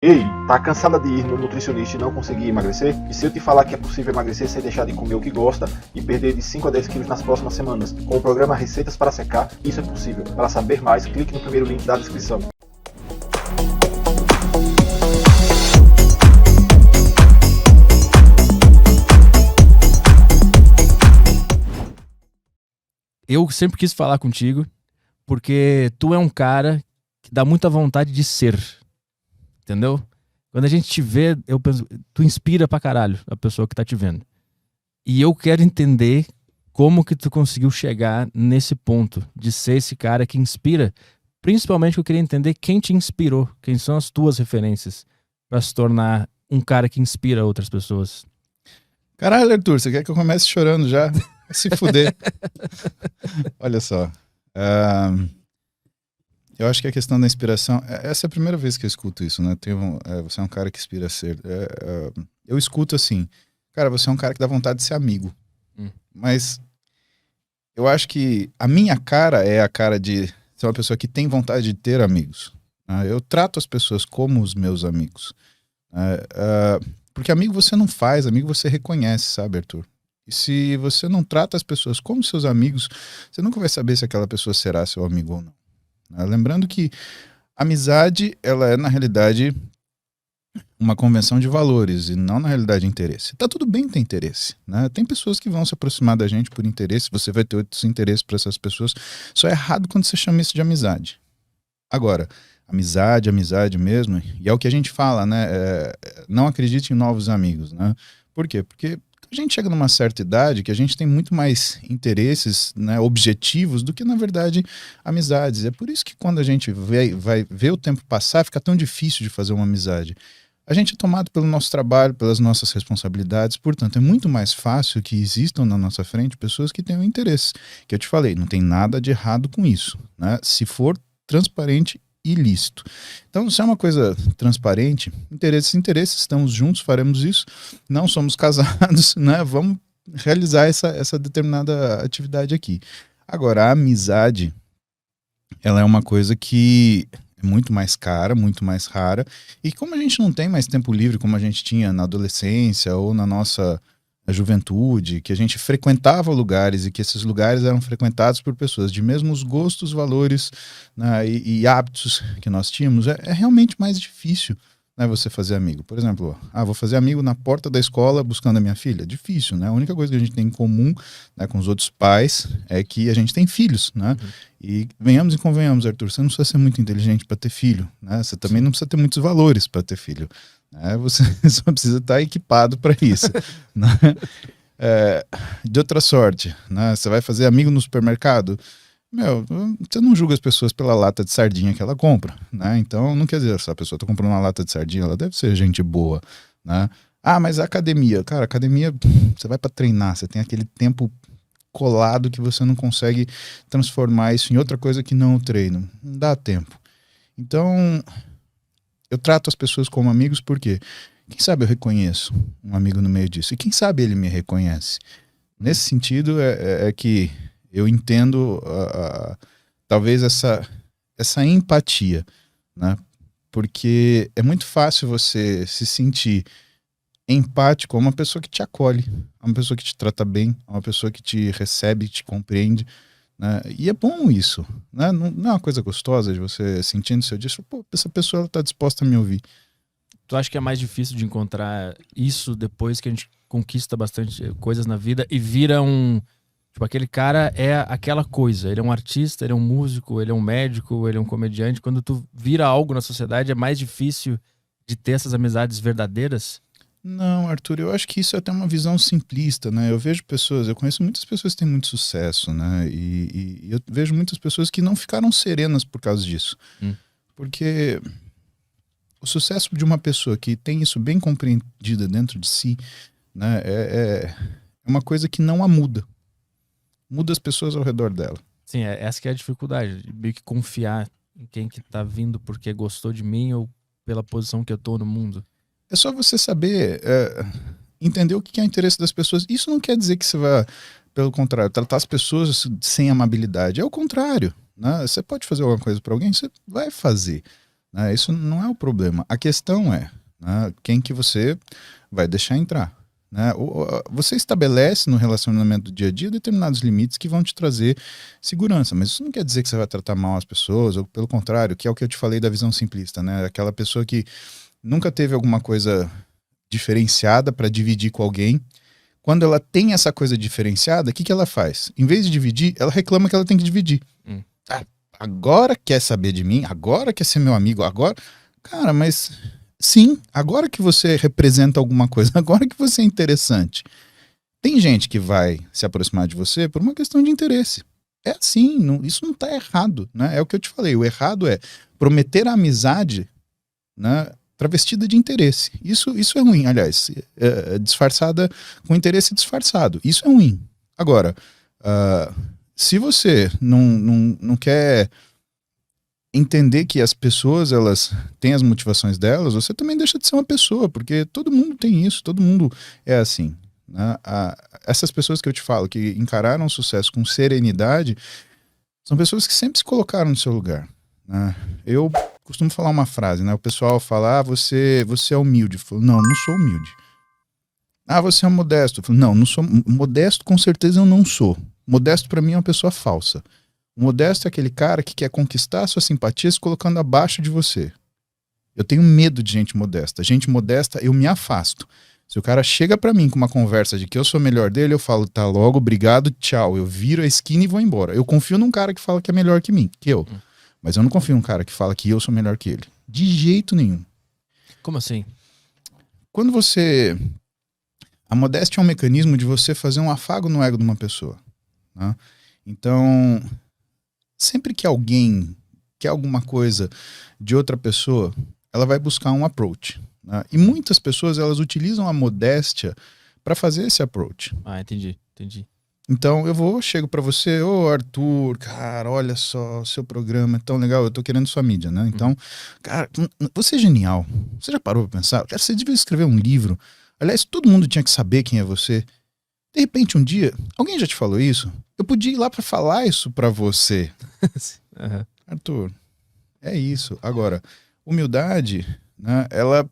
Ei, tá cansada de ir no nutricionista e não conseguir emagrecer? E se eu te falar que é possível emagrecer sem deixar de comer o que gosta e perder de 5 a 10 quilos nas próximas semanas? Com o programa Receitas para Secar, isso é possível. Para saber mais, clique no primeiro link da descrição. Eu sempre quis falar contigo porque tu é um cara que dá muita vontade de ser, entendeu? Quando a gente te vê, eu penso, tu inspira pra caralho a pessoa que tá te vendo. E eu quero entender como que tu conseguiu chegar nesse ponto de ser esse cara que inspira. Principalmente eu queria entender quem te inspirou, quem são as tuas referências pra se tornar um cara que inspira outras pessoas. Caralho, Arthur, você quer que eu comece chorando já? Vai se fuder. Olha só. Eu acho que a questão da inspiração... Essa é a primeira vez que eu escuto isso, né? Você é um cara que inspira a ser. Eu escuto assim, cara, você é um cara que dá vontade de ser amigo. Mas eu acho que a minha cara é a cara de ser uma pessoa que tem vontade de ter amigos. Eu trato as pessoas como os meus amigos. Porque amigo você não faz, amigo você reconhece, sabe, Arthur? E se você não trata as pessoas como seus amigos, você nunca vai saber se aquela pessoa será seu amigo ou não. Lembrando que amizade, ela é na realidade uma convenção de valores e não na realidade interesse. Tá tudo bem ter interesse, né? Tem pessoas que vão se aproximar da gente por interesse, você vai ter outros interesses para essas pessoas. Só é errado quando você chama isso de amizade. Agora, amizade mesmo, e é o que a gente fala, né? Não acredite em novos amigos, né? Por quê? Porque a gente chega numa certa idade que a gente tem muito mais interesses, né, objetivos do que, na verdade, amizades. É por isso que quando a gente vai ver o tempo passar, fica tão difícil de fazer uma amizade. A gente é tomado pelo nosso trabalho, pelas nossas responsabilidades, portanto, é muito mais fácil que existam na nossa frente pessoas que tenham interesse. Que eu te falei, não tem nada de errado com isso, né? Se for transparente e lícito. Então, se é uma coisa transparente, interesses, estamos juntos, faremos isso, não somos casados, né? Vamos realizar essa determinada atividade aqui. Agora, a amizade, ela é uma coisa que é muito mais cara, muito mais rara, e como a gente não tem mais tempo livre como a gente tinha na adolescência ou na nossa juventude, que a gente frequentava lugares e que esses lugares eram frequentados por pessoas de mesmos gostos, valores, né, e hábitos que nós tínhamos, é realmente mais difícil, né, você fazer amigo. Por exemplo, vou fazer amigo na porta da escola buscando a minha filha. Difícil, né? A única coisa que a gente tem em comum, né, com os outros pais é que a gente tem filhos, né? E venhamos e convenhamos, Arthur, você não precisa ser muito inteligente para ter filho, né? Você também não precisa ter muitos valores para ter filho. Você só precisa estar equipado para isso. Né? De outra sorte, né? Você vai fazer amigo no supermercado, você não julga as pessoas pela lata de sardinha que ela compra, né? Então não quer dizer, se a pessoa está comprando uma lata de sardinha, ela deve ser gente boa, né? Mas a academia, cara, academia, você vai para treinar, você tem aquele tempo colado que você não consegue transformar isso em outra coisa que não o treino, não dá tempo. Então eu trato as pessoas como amigos porque, quem sabe eu reconheço um amigo no meio disso, e quem sabe ele me reconhece. Nesse sentido é que eu entendo talvez essa empatia, né? Porque é muito fácil você se sentir empático a uma pessoa que te acolhe, a uma pessoa que te trata bem, a uma pessoa que te recebe, te compreende, né? E é bom isso, né? Não é uma coisa gostosa de você sentindo seu dia, pô, essa pessoa está disposta a me ouvir. Tu acha que é mais difícil de encontrar isso depois que a gente conquista bastante coisas na vida e vira um... Tipo, aquele cara é aquela coisa, ele é um artista, ele é um músico, ele é um médico, ele é um comediante. Quando tu vira algo na sociedade, é mais difícil de ter essas amizades verdadeiras? Não, Arthur, eu acho que isso é até uma visão simplista, né? Eu conheço muitas pessoas que têm muito sucesso, né? E eu vejo muitas pessoas que não ficaram serenas por causa disso. Porque o sucesso de uma pessoa que tem isso bem compreendida dentro de si, né, é uma coisa que não a muda. Muda as pessoas ao redor dela. Sim, essa que é a dificuldade, meio que confiar em quem que tá vindo porque gostou de mim ou pela posição que eu tô no mundo. É só você saber entender o que é o interesse das pessoas. Isso não quer dizer que você vai, pelo contrário, tratar as pessoas sem amabilidade. É o contrário, né? Você pode fazer alguma coisa para alguém, você vai fazer. né? Isso não é o problema. A questão é, né, quem que você vai deixar entrar. Né? Você estabelece no relacionamento do dia a dia determinados limites que vão te trazer segurança, mas isso não quer dizer que você vai tratar mal as pessoas, ou pelo contrário, que é o que eu te falei da visão simplista, né? Aquela pessoa que nunca teve alguma coisa diferenciada para dividir com alguém. Quando ela tem essa coisa diferenciada, o que ela faz? Em vez de dividir, ela reclama que ela tem que dividir. Ah, agora quer saber de mim? Agora quer ser meu amigo? Agora... Cara, mas... Sim, agora que você representa alguma coisa, agora que você é interessante. Tem gente que vai se aproximar de você por uma questão de interesse. É assim, isso não está errado, né? É o que eu te falei, o errado é prometer a amizade, né, travestida de interesse. Isso é ruim, aliás, disfarçada com interesse disfarçado. Isso é ruim. Agora, se você não quer entender que as pessoas, elas têm as motivações delas, você também deixa de ser uma pessoa, porque todo mundo tem isso, todo mundo é assim, né? Essas pessoas que eu te falo, que encararam o sucesso com serenidade, são pessoas que sempre se colocaram no seu lugar, né? Eu costumo falar uma frase, né? O pessoal fala, você é humilde. Eu falo, não sou humilde. Você é modesto. Eu falo, não sou modesto, com certeza eu não sou. Modesto para mim é uma pessoa falsa. Modesto é aquele cara que quer conquistar a sua simpatia se colocando abaixo de você. Eu tenho medo de gente modesta. Gente modesta, eu me afasto. Se o cara chega pra mim com uma conversa de que eu sou melhor dele, eu falo, tá logo, obrigado, tchau. Eu viro a esquina e vou embora. Eu confio num cara que fala que é melhor que mim, que eu. Mas eu não confio num cara que fala que eu sou melhor que ele. De jeito nenhum. Como assim? Quando você... A modéstia é um mecanismo de você fazer um afago no ego de uma pessoa, né? Então... Sempre que alguém quer alguma coisa de outra pessoa, ela vai buscar um approach, né? E muitas pessoas, elas utilizam a modéstia para fazer esse approach. Entendi. Então chego para você, Arthur, cara, olha só, seu programa é tão legal, eu tô querendo sua mídia, né? Então, cara, você é genial. Você já parou para pensar? Cara, você devia escrever um livro. Aliás, todo mundo tinha que saber quem é você. De repente, um dia, alguém já te falou isso? Eu podia ir lá para falar isso para você. Uhum. Arthur, é isso. Agora, humildade, né, ela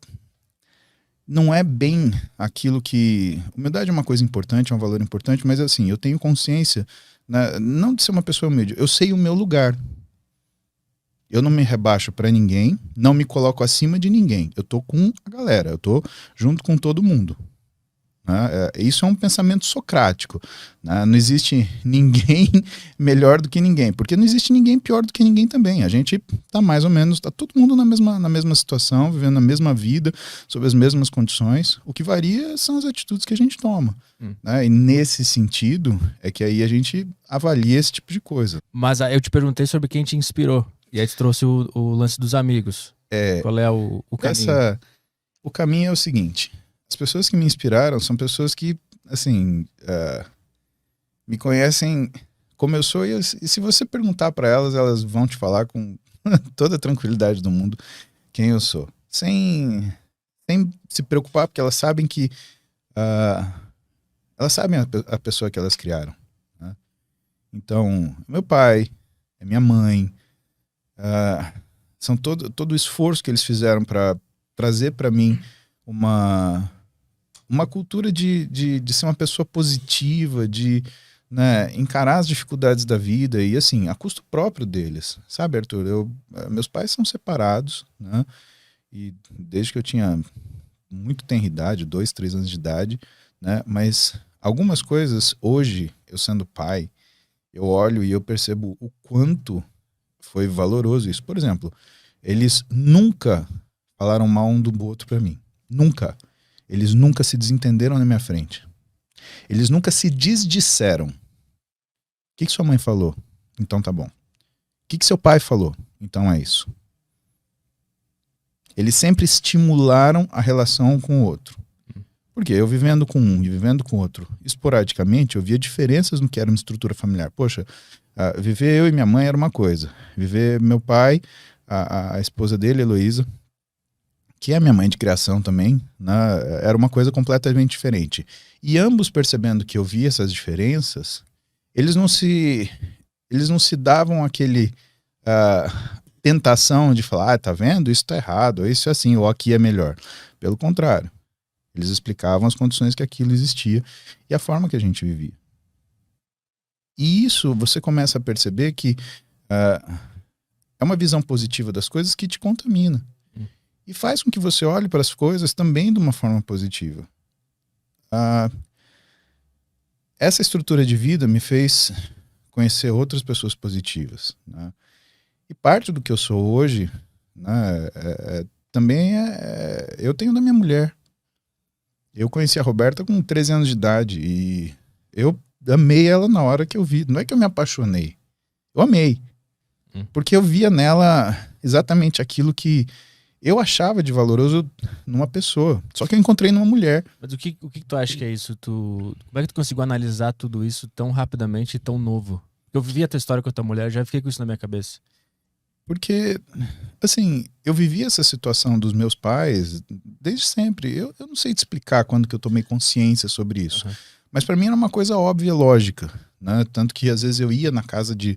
não é bem aquilo que... Humildade é uma coisa importante, é um valor importante, mas assim, eu tenho consciência, né, não de ser uma pessoa humilde, eu sei o meu lugar. Eu não me rebaixo para ninguém, não me coloco acima de ninguém. Eu tô com a galera, eu tô junto com todo mundo. Isso é um pensamento socrático, né? Não existe ninguém melhor do que ninguém, porque não existe ninguém pior do que ninguém também. A gente tá mais ou menos, tá todo mundo na mesma situação, vivendo a mesma vida, sob as mesmas condições. O que varia são as atitudes que a gente toma, né? E nesse sentido é que aí a gente avalia esse tipo de coisa. Mas eu te perguntei sobre quem te inspirou, e aí tu trouxe o lance dos amigos. Qual é o caminho? O caminho é o seguinte... As pessoas que me inspiraram são pessoas que, assim, me conhecem como eu sou e se você perguntar para elas, elas vão te falar com toda a tranquilidade do mundo quem eu sou. Sem se preocupar, porque elas sabem que... elas sabem a pessoa que elas criaram, né? Então, meu pai, é minha mãe, são todo o esforço que eles fizeram para trazer para mim uma cultura de ser uma pessoa positiva, de, né, encarar as dificuldades da vida e assim, a custo próprio deles, sabe, Arthur? Meus pais são separados, né? E desde que eu tinha muito tenra idade, 2, 3 anos de idade, né? Mas algumas coisas hoje, eu sendo pai, eu olho e eu percebo o quanto foi valoroso isso. Por exemplo, eles nunca falaram mal um do outro para mim. Nunca. Eles nunca se desentenderam na minha frente. Eles nunca se desdisseram. O que sua mãe falou? Então tá bom. O que seu pai falou? Então é isso. Eles sempre estimularam a relação com o outro. Porque eu vivendo com um e vivendo com o outro, esporadicamente, eu via diferenças no que era uma estrutura familiar. Poxa, viver eu e minha mãe era uma coisa. Viver meu pai, a esposa dele, Heloísa, que é minha mãe de criação também, né, era uma coisa completamente diferente. E ambos percebendo que eu via essas diferenças, eles não se davam aquele tentação de falar, tá vendo? Isso tá errado, ou isso é assim, ou aqui é melhor. Pelo contrário. Eles explicavam as condições que aquilo existia e a forma que a gente vivia. E isso você começa a perceber que é uma visão positiva das coisas que te contamina. E faz com que você olhe para as coisas também de uma forma positiva. Essa estrutura de vida me fez conhecer outras pessoas positivas, né? E parte do que eu sou hoje, né, também eu tenho da minha mulher. Eu conheci a Roberta com 13 anos de idade e eu amei ela na hora que eu vi. Não é que eu me apaixonei, eu amei. Porque eu via nela exatamente aquilo que eu achava de valoroso numa pessoa. Só que eu encontrei numa mulher. Mas o que tu acha que é isso? Como é que tu conseguiu analisar tudo isso tão rapidamente e tão novo? Eu vivi a tua história com a tua mulher, já fiquei com isso na minha cabeça. Porque, assim, eu vivi essa situação dos meus pais desde sempre. Eu não sei te explicar quando que eu tomei consciência sobre isso. Mas para mim era uma coisa óbvia e lógica, né? Tanto que às vezes eu ia na casa de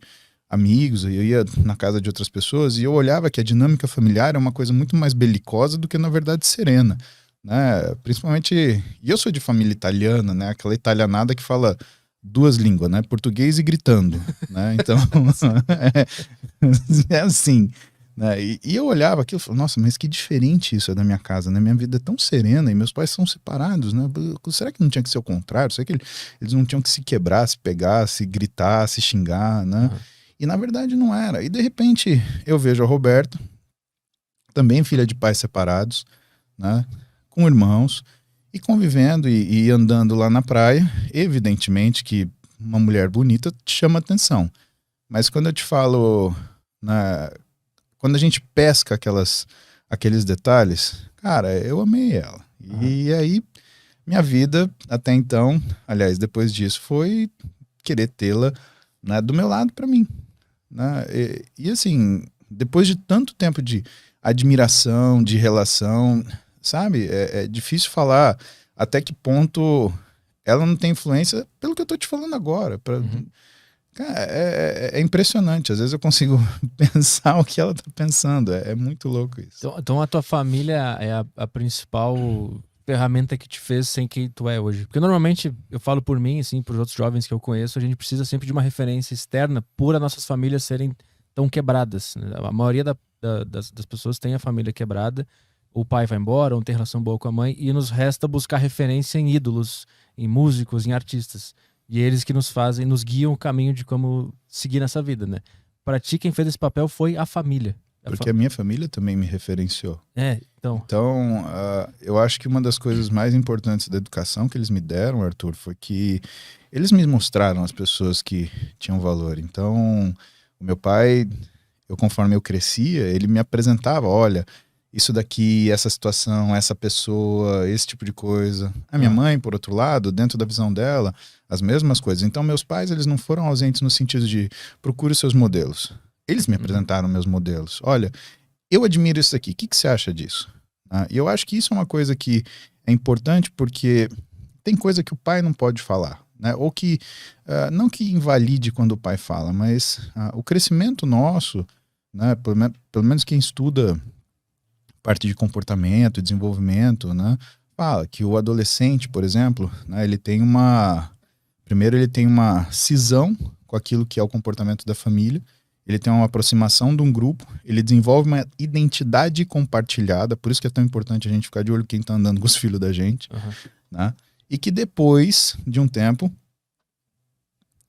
amigos, eu ia na casa de outras pessoas e eu olhava que a dinâmica familiar é uma coisa muito mais belicosa do que na verdade serena, né? Principalmente, e eu sou de família italiana, né? Aquela italianada que fala 2 línguas, né? Português e gritando, né? Então é assim, né? E eu olhava aquilo e falava, nossa, mas que diferente isso é da minha casa, né? Minha vida é tão serena e meus pais são separados, né? Será que não tinha que ser o contrário? Será que eles não tinham que se quebrar, se pegar, se gritar, se xingar, né? E na verdade não era. E de repente eu vejo a Roberta, também filha de pais separados, né? Com irmãos, e convivendo e andando lá na praia. Evidentemente que uma mulher bonita te chama atenção. Mas quando eu te falo, quando a gente pesca aqueles detalhes, cara, eu amei ela. E aí minha vida até então, aliás, depois disso, foi querer tê-la, né, do meu lado para mim. Né? E assim, depois de tanto tempo de admiração, de relação, sabe? É difícil falar até que ponto ela não tem influência pelo que eu tô te falando agora. Cara, é impressionante. Às vezes eu consigo pensar o que ela tá pensando. É muito louco isso. Então a tua família é a principal ferramenta que te fez ser quem tu é hoje. Porque normalmente, eu falo por mim, assim, por outros jovens que eu conheço, a gente precisa sempre de uma referência externa por as nossas famílias serem tão quebradas. Né? A maioria das pessoas tem a família quebrada, o pai vai embora, ou não tem relação boa com a mãe, e nos resta buscar referência em ídolos, em músicos, em artistas. E eles que nos guiam o caminho de como seguir nessa vida, né? Pra ti, quem fez esse papel foi a família. Porque a minha família também me referenciou. Então eu acho que uma das coisas mais importantes da educação que eles me deram, Arthur, foi que eles me mostraram as pessoas que tinham valor. Então, o meu pai, conforme eu crescia, ele me apresentava, olha, isso daqui, essa situação, essa pessoa, esse tipo de coisa. A minha mãe, por outro lado, dentro da visão dela, as mesmas coisas. Então, meus pais, eles não foram ausentes no sentido de procure os seus modelos. Eles me apresentaram meus modelos. Olha, eu admiro isso aqui. O que você acha disso? E eu acho que isso é uma coisa que é importante porque tem coisa que o pai não pode falar. Né? Ou que, não que invalide quando o pai fala, mas o crescimento nosso, né? Pelo menos quem estuda parte de comportamento, desenvolvimento, né? Fala que o adolescente, por exemplo, né? Ele tem uma cisão com aquilo que é o comportamento da família. Ele tem uma aproximação de um grupo, ele desenvolve uma identidade compartilhada, por isso que é tão importante a gente ficar de olho quem tá andando com os filhos da gente, né? E que depois de um tempo,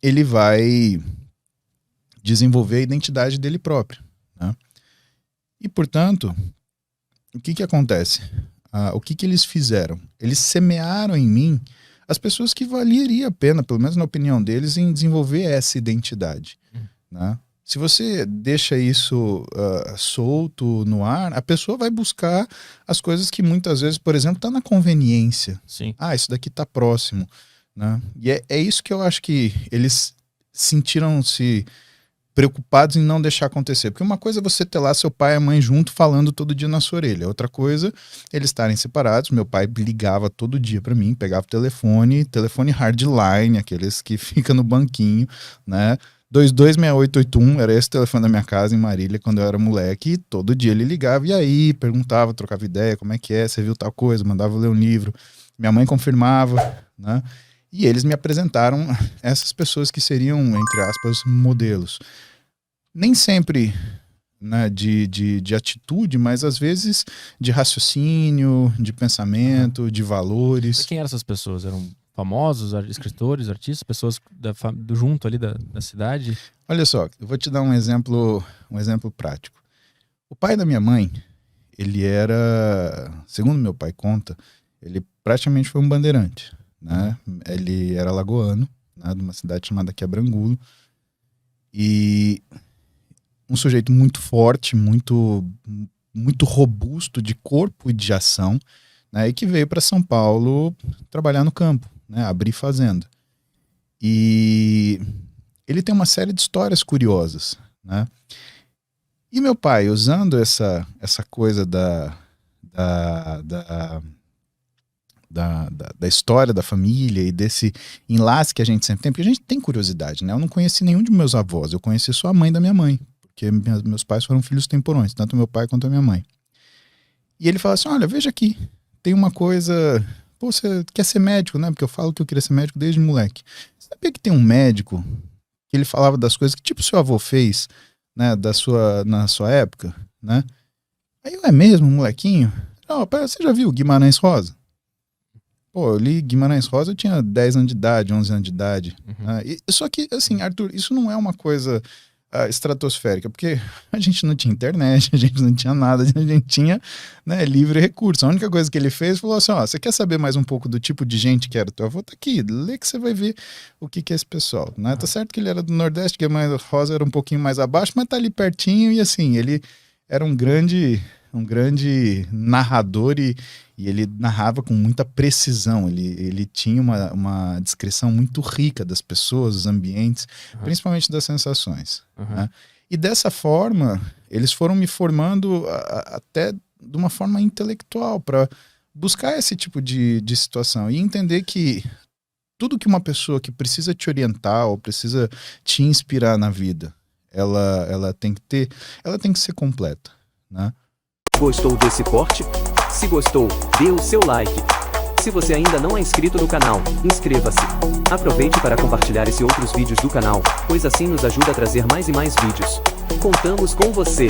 ele vai desenvolver a identidade dele próprio, né? E, portanto, o que acontece? O que eles fizeram? Eles semearam em mim as pessoas que valeria a pena, pelo menos na opinião deles, em desenvolver essa identidade, né? Se você deixa isso solto no ar, a pessoa vai buscar as coisas que muitas vezes, por exemplo, está na conveniência. Sim. Isso daqui está próximo. Né? E é isso que eu acho que eles sentiram-se preocupados em não deixar acontecer. Porque uma coisa é você ter lá seu pai e a mãe junto falando todo dia na sua orelha. Outra coisa, eles estarem separados. Meu pai ligava todo dia para mim, pegava o telefone hardline, aqueles que ficam no banquinho, né? 226881, era esse o telefone da minha casa em Marília, quando eu era moleque, e todo dia ele ligava, e aí, perguntava, trocava ideia, como é que é, você viu tal coisa, mandava eu ler um livro, minha mãe confirmava, né? E eles me apresentaram essas pessoas que seriam, entre aspas, modelos. Nem sempre, né, de atitude, mas às vezes de raciocínio, de pensamento, de valores. Mas quem eram essas pessoas? Eram famosos, escritores, artistas, pessoas do junto ali da cidade? Olha só, eu vou te dar um exemplo prático. O pai da minha mãe, ele era, segundo meu pai conta, ele praticamente foi um bandeirante, né? Ele era lagoano, né, de uma cidade chamada Quebrangulo, e um sujeito muito forte, muito robusto de corpo e de ação, né, e que veio para São Paulo trabalhar no campo, né, abrir fazenda. E ele tem uma série de histórias curiosas, né? E meu pai, usando essa coisa da história da família e desse enlace que a gente sempre tem, porque a gente tem curiosidade, né? Eu não conheci nenhum de meus avós, eu conheci só a mãe da minha mãe, porque meus pais foram filhos temporões, tanto meu pai quanto a minha mãe. E ele fala assim, olha, veja aqui, tem uma coisa... Pô, você quer ser médico, né? Porque eu falo que eu queria ser médico desde moleque. Você sabia que tem um médico que ele falava das coisas que tipo seu avô fez, né, na sua época, né? Aí eu, é mesmo, molequinho? Não, pera, você já viu Guimarães Rosa? Pô, eu li Guimarães Rosa, eu tinha 10 anos de idade, 11 anos de idade. Né? Só que, assim, Arthur, isso não é uma coisa estratosférica, porque a gente não tinha internet, a gente não tinha nada, a gente tinha, né, livre recurso. A única coisa que ele fez, falou assim, ó, você quer saber mais um pouco do tipo de gente que era teu avô? Tá aqui, lê que você vai ver o que é esse pessoal. Né? Tá certo que ele era do Nordeste, que a Rosa era um pouquinho mais abaixo, mas tá ali pertinho e assim, ele era um grande narrador e ele narrava com muita precisão, ele tinha uma descrição muito rica das pessoas, dos ambientes, principalmente das sensações. Né? E dessa forma, eles foram me formando até de uma forma intelectual, para buscar esse tipo de situação e entender que tudo que uma pessoa que precisa te orientar ou precisa te inspirar na vida, ela tem que ser completa, né? Gostou desse corte? Se gostou, dê o seu like. Se você ainda não é inscrito no canal, inscreva-se. Aproveite para compartilhar esse e outros vídeos do canal, pois assim nos ajuda a trazer mais e mais vídeos. Contamos com você!